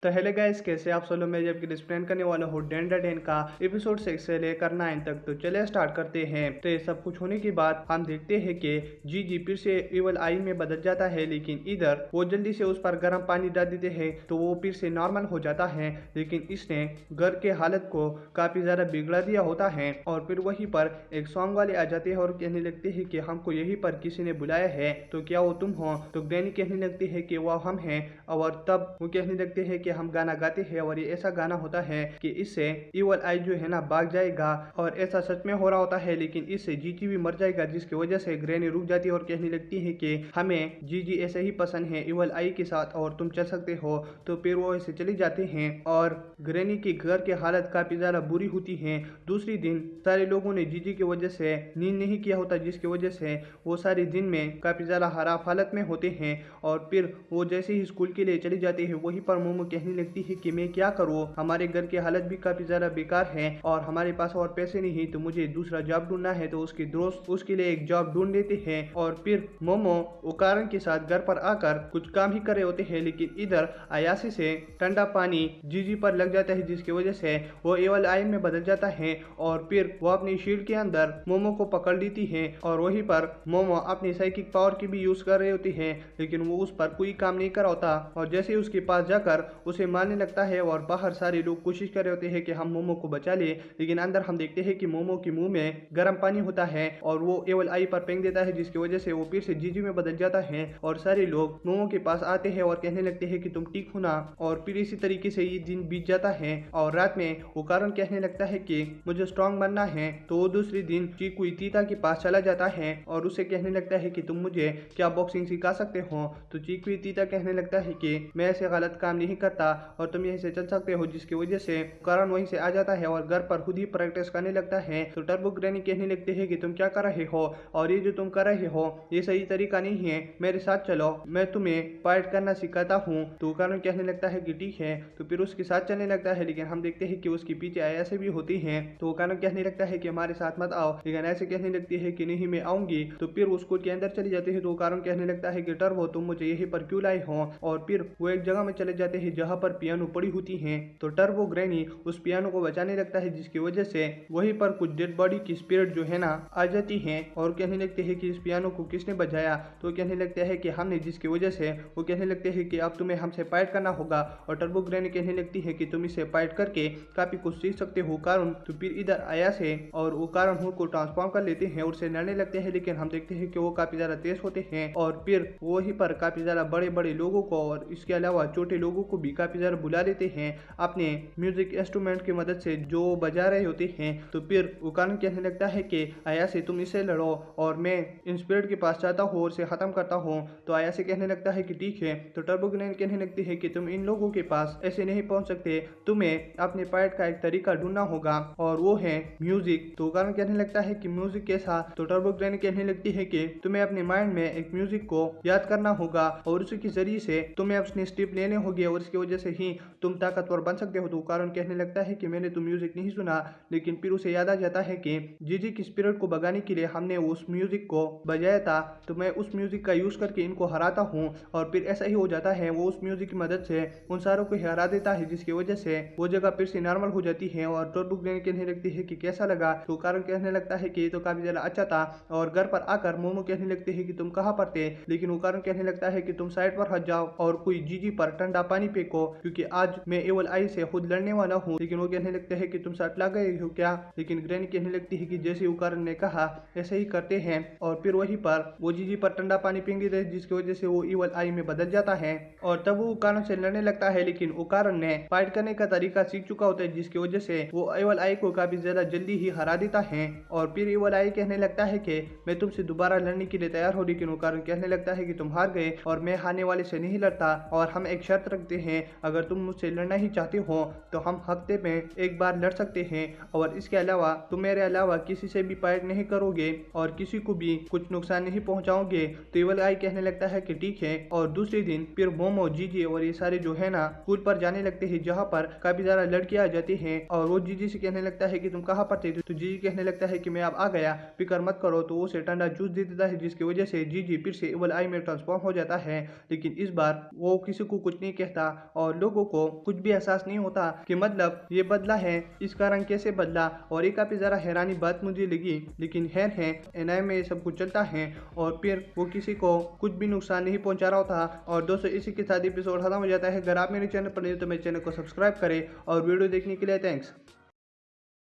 तो hello guys, कैसे आप सब लोग। मैं जब एक्सप्लेन करने वाला हूँ डेंडर डेन का एपिसोड 6 से लेकर 9 तक। तो चलिए स्टार्ट करते हैं। तो ये सब कुछ होने के बाद हम देखते हैं कि जी फिर से इवल आई में बदल जाता है, लेकिन इधर वो जल्दी से उस पर गर्म पानी डाल देते हैं तो वो फिर से नॉर्मल हो जाता है। लेकिन इसने घर के हालत को काफी ज्यादा बिगड़ा दिया होता है और फिर वहीं पर एक सॉन्ग वाले आ जाते हैं और कहने लगते हैं कि हमको यहीं पर किसी ने बुलाया है, तो क्या वो तुम हो। तो ग्रैनी कहने लगती है कि वो हम हैं, और तब वो कहने लगते हैं कि हम गाना गाते हैं और ये ऐसा गाना होता है कि इससे इवल आई जो है ना भाग जाएगा। और ऐसा सच में हो रहा होता है, लेकिन इससे जीजी भी मर जाएगा, जिसकी वजह से ग्रैनी रुक जाती है और कहने लगती है कि हमें जीजी ऐसे ही पसंद है इवल आई के साथ और तुम चल सकते हो। तो फिर वो ऐसे चले जाते हैं और ग्रैनी के घर की हालत काफी ज्यादा बुरी होती है। दूसरी दिन सारे लोगों ने जीजी की वजह से नींद नहीं किया होता, जिसकी वजह से वो सारे दिन में काफी ज्यादा खराब हालत में होते हैं। और फिर वो जैसे ही स्कूल के लिए चली जाती है, वहीं पर मोमो कहने लगती है कि मैं क्या करूँ, हमारे घर की हालत भी काफी ज्यादा बेकार है और हमारे पास और पैसे नहीं, तो मुझे दूसरा जॉब ढूंढना है। तो उसके दोस्त उसके लिए एक जॉब ढूंढ देते हैं और फिर मोमो उकारण के साथ घर पर आकर कुछ काम ही कर रहे होते हैं। लेकिन इधर अयासी से ठंडा पानी जीजी पर लग जाता है, जिसकी वजह से वो एवल आई में बदल जाता है और फिर वो अपनी शील्ड के अंदर मोमो को पकड़ लेती है। और वहीं पर मोमो अपनी साइकिक पावर की भी यूज कर रही होती है, लेकिन वो उस पर कोई काम नहीं कर होता। और जैसे ही उसके पास जाकर उसे मारने लगता है और बाहर सारे लोग कोशिश कर रहे होते हैं कि हम मोमो को बचा ले, लेकिन अंदर हम देखते हैं कि मोमो के मुंह में गर्म पानी होता है और वो एवल आई पर फेंक देता है, जिसकी वजह से वो फिर से जीजी में बदल जाता है। और सारे लोग मोमो के पास आते हैं और कहने लगते हैं कि तुम ठीक हो ना। और फिर इसी तरीके से ये दिन बीत जाता है और रात में वो कारण कहने लगता है कि मुझे स्ट्रांग बनना है। तो वो दूसरे दिन चीकू तीता के पास चला जाता है और उसे कहने लगता है कि तुम मुझे क्या बॉक्सिंग सिखा सकते हो। तो चीकू तीता कहने लगता है कि मैं ऐसे गलत काम नहीं करता और तुम यहीं से चल सकते हो, जिसकी वजह से कारण वहीं से आ जाता है और घर पर खुद ही प्रैक्टिस करने लगता है। तो टर्बो ग्रैनी कहने लगते हैं कि तुम क्या कर रहे हो और ये जो तुम कर रहे हो ये सही तरीका नहीं है, मेरे साथ चलो, मैं तुम्हें फाइट करना सिखाता हूँ। तो कारण कहने लगता है कि ठीक है। तो फिर उसके साथ चलने लगता है, लेकिन हम देखते हैं कि उसके पीछे ऐसे भी होती है। तो कारण कहने लगता है कि हमारे साथ मत आओ, लेकिन ऐसे कहने लगती है कि नहीं मैं आऊंगी। तो फिर वो स्कूल के अंदर चली जाती है। तो कारण कहने लगता है कि टर्बो तुम मुझे यहीं पर क्यों लाए हो। और फिर वो एक जगह में चले जाते हैं जहाँ पर पियानो पड़ी होती है। तो टर्बो ग्रैनी उस पियानो को बचाने लगता है, जिसकी वजह से वहीं पर कुछ डेड बॉडी की स्पिरिट जो है ना आ जाती है और कहने लगते हैं कि इस पियानो को किसने बजाया। तो कहने लगते हैं कि हमने, जिसकी वजह से वो कहने लगते हैं कि अब तुम्हें हमसे फाइट करना होगा। और टर्बो ग्रैनी कहने लगती है कि तुम इसे फाइट करके काफी कुछ सीख सकते हो कारण। तो फिर इधर आया से और वो कारण को ट्रांसफॉर्म कर लेते हैं और उसे लड़ने लगते हैं, लेकिन हम देखते हैं कि वो काफी ज्यादा तेज होते हैं और फिर वहीं पर काफी ज्यादा बड़े बड़े लोगों को और इसके अलावा छोटे लोगों को भी काफी ज्यादा बुला लेते हैं अपने म्यूजिक इंस्ट्रूमेंट की मदद से जो बजा रहे होते हैं। तो फिर उकान कहने लगता है कि आया से तुम इसे लड़ो और मैं इन स्पिरिट के पास जाता हूँ और इसे खत्म करता हूँ। तो आया से कहने लगता है कि ठीक है। तो टर्बो ग्रैनी कहने लगती है कि तुम इन लोगों के पास ऐसे नहीं पहुंच सकते, तुम्हें अपने फाइट का एक तरीका ढूंढना होगा और वो है म्यूजिक। तो उकान कहने लगता है कि म्यूजिक कैसा। तो टर्बो ग्रैनी कहने लगती है कि तुम्हें अपने माइंड में एक म्यूजिक को याद करना होगा और उसी के जरिए से तुम्हें अपने स्टेप लेने होंगे और इसकी वजह से ही तुम ताकतवर बन सकते हो। तो कारण कहने लगता है कि मैंने तो म्यूजिक नहीं सुना, लेकिन फिर उसे याद आ जाता है कि जीजी की स्पिरिट को भगाने के लिए हमने उस म्यूजिक को बजाया था, तो मैं उस म्यूजिक का यूज करके इनको हराता हूँ। और फिर ऐसा ही हो जाता है, वो उस म्यूजिक की मदद से उन सारों को हरा देता है, जिसकी वजह से वो जगह फिर से नॉर्मल हो जाती है। और टर्बो ग्रैनी कहने लगती है कि कैसा लगा। तो कारण कहने लगता है कि ये तो काफी ज्यादा अच्छा था। और घर पर आकर मोमो कहने लगते हैं कि तुम कहाँ पर थे, लेकिन वो कारण कहने लगता है कि तुम साइड पर हट जाओ और कोई जीजी पर ठंडा पानी फेंको, क्योंकि आज मैं एवल आई से खुद लड़ने वाला हूँ। लेकिन वो कहने लगते हैं कि तुम सट ला गए हो क्या। लेकिन ग्रैनी कहने लगती है कि जैसे उकारण ने कहा ऐसे ही करते हैं। और फिर वहीं पर वो जीजी पर ठंडा पानी फेंक देते हैं, जिसकी वजह से वो एवल आई में बदल जाता है और तब वो उकारण से लड़ने लगता है। लेकिन उकारण ने फाइट करने का तरीका सीख चुका होता है, जिसकी वजह से वो एवल आई को काफी ज्यादा जल्दी ही हरा देता है। और फिर एवल आई कहने लगता है कि मैं तुमसे दोबारा लड़ने के लिए तैयार हूँ, लेकिन उकारण कहने लगता है कि तुम हार गए और मैं हारने वाले से नहीं लड़ता और हम एक शर्त रखते हैं, अगर तुम मुझसे लड़ना ही चाहते हो तो हम हफ्ते में एक बार लड़ सकते हैं और इसके अलावा तुम मेरे अलावा किसी से भी फाइट नहीं करोगे और किसी को भी कुछ नुकसान नहीं पहुंचाओगे। तो एवल आई कहने लगता है कि ठीक है। और दूसरे दिन फिर मोमो जीजी और ये सारे जो है ना स्कूल पर जाने लगते हैं, जहाँ पर काफी ज्यादा लड़कियां आ जाती हैं और वो जीजी से कहने लगता है कि तुम कहाँ पर थे। तो जीजी कहने लगता है कि मैं अब आ गया, फिक्र मत करो। तो वो उसे ठंडा जूस दे देता है, जिसकी वजह से जीजी फिर से एवल आई में ट्रांसफॉर्म हो जाता है। लेकिन इस बार वो किसी को कुछ नहीं कहता और लोगों को कुछ भी एहसास नहीं होता कि मतलब ये बदला है, इसका रंग कैसे बदला। और ये काफी ज़रा हैरानी बात मुझे लगी, लेकिन खैर है एनआई में ये सब कुछ चलता है और फिर वो किसी को कुछ भी नुकसान नहीं पहुंचा रहा था। और दोस्तों इसी के साथ एपिसोड खत्म हो जाता है। अगर आप मेरे चैनल पर नहीं हो तो मेरे चैनल को सब्सक्राइब करें और वीडियो देखने के लिए थैंक्स।